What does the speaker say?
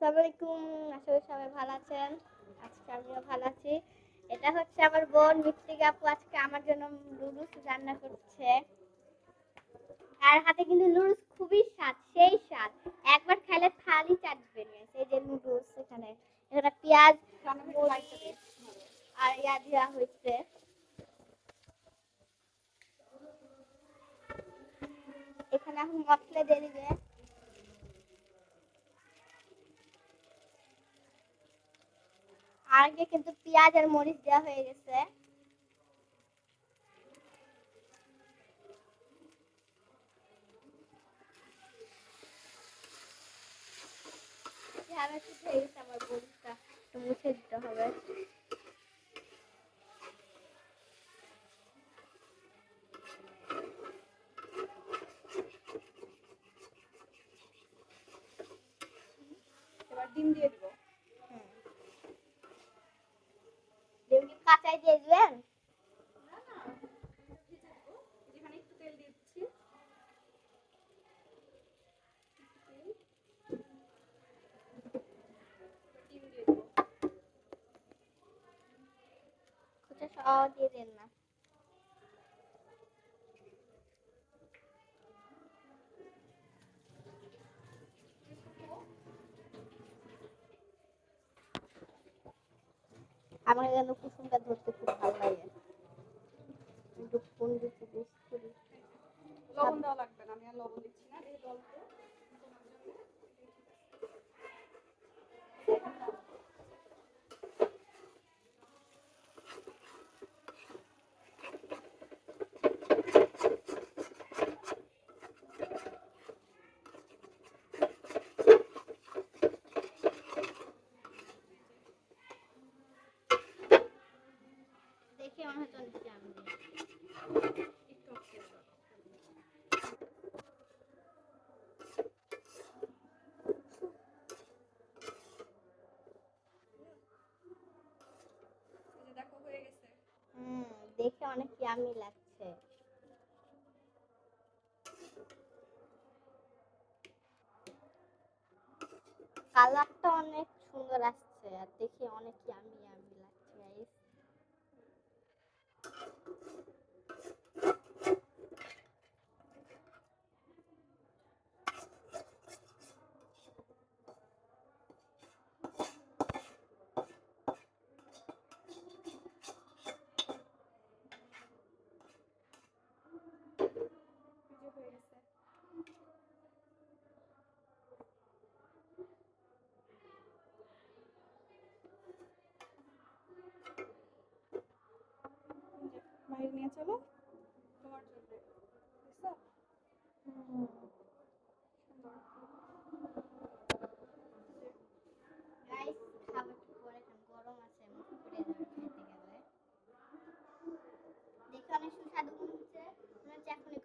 আসসালামু আলাইকুম। আশা করি সবাই ভালো আছেন। আজকে আমিও ভালো আছি। এটা হচ্ছে আমার বোন মিষ্টিকা আপু আজকে আমার জন্য নুডলস রান্না করছে। আর হাতে কিন্তু নুডলস খুবই স্বাদ, সেই স্বাদ। একবার খেলে থালি চাটবেন। এই যে নুডলস এখানে পেঁয়াজ মরিচ আর ইয়া দেওয়া হয়েছে। এখানে এখন মশলা দিয়ে দিবে। আর আগে কিন্তু পেঁয়াজ আর মরিচ দেওয়া হয়ে গেছে। ঝামেলা শুরু হয়ে গেছে, আমার বোনটা একটু মুছে দিতে হবে। এবার ডিম দিয়ে দিব। হুম, ডিম কি কাঁচাই দিয়ে দিবেন? না না, ভেজে দিব। যেখানে একটু তেল দিয়ে দিচ্ছি, তেল, ডিম দিয়ে দিব। খোসা সহ দিয়ে দেন না। আমার কিন্তু কুসুমটা ধরতে খুব ভালো লাগে। একটু কোন দিচ্ছি বেশ করি। লবণ দেওয়া লাগবে না, আমি আর লবণ দিচ্ছি না, যেহেতু অল্প তোমার জন্য। দেখে মনে হচ্ছে অনেক আমি একটু অফ করে দাও। এই যে দেখো হয়ে গেছে। দেখে অনেক ইয়ামি লাগছে। কালারটা অনেক সুন্দর আসছে আর দেখে অনেক ইয়ামি ইয়ামি লাগছে গাইস। এই যে হয়ে গেছে। এই যে বাইরে নিয়ে চলো, তোমার জন্য। বুঝছো?